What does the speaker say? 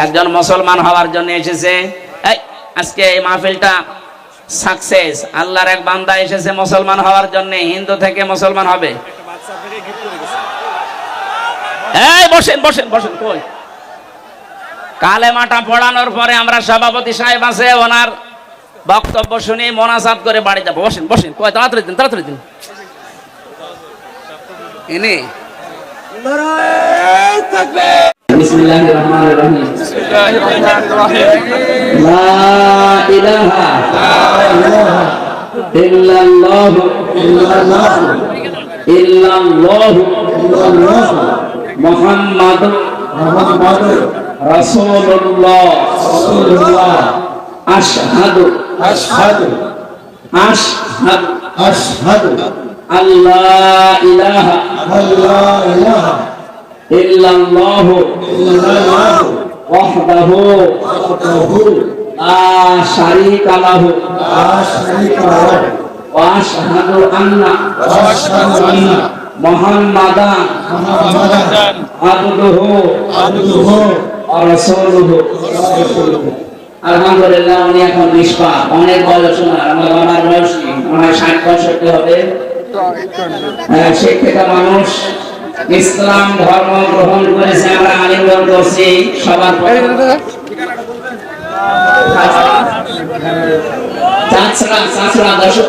একজন মুসলমান হওয়ার জন্য এসেছে। আজকে এই মাহফিলটা সাকসেস। আল্লাহর এক বান্দা এসেছে মুসলমান হওয়ার জন্য, হিন্দু থেকে মুসলমান হবে। বসেন বসেন বসেন। কই কালেমাটা পড়ানোর পরে আমরা সভাপতি সাহেব আছে, ওনার বক্তব্য শুনে মোনাজাত করে বাড়ি যাবো। বসেন বসেন। কয় তাড়াতাড়ি দিন, তাড়াতাড়ি দিন। ইনি বিসমিল্লাহির রহমানির রহিম। লা ইলাহা ইল্লাল্লাহু ইল্লাল্লাহু মুহাম্মাদুর রাসূলুল্লাহ আশহাদু আশহাদু আশহাদু আশহাদু আল্লা ইলাহা ইল্লাল্লাহু ওয়াহদাহু লা শারীকা লাহু ওয়া আশহাদু আন্না মুহাম্মাদান আবদুহু ওয়া রাসূলুহু। আলহামদুলিল্লাহ, উনি এখন নিষ্পাপ, অনেক বয়স ওনার, আমার বাবার বয়স মনে হয় 60-65 হবে। শিক্ষিত মানুষ, ইসলাম ধর্ম গ্রহণ করেছে, আমরা আলিঙ্গন করছি সবার চাচরা দর্শক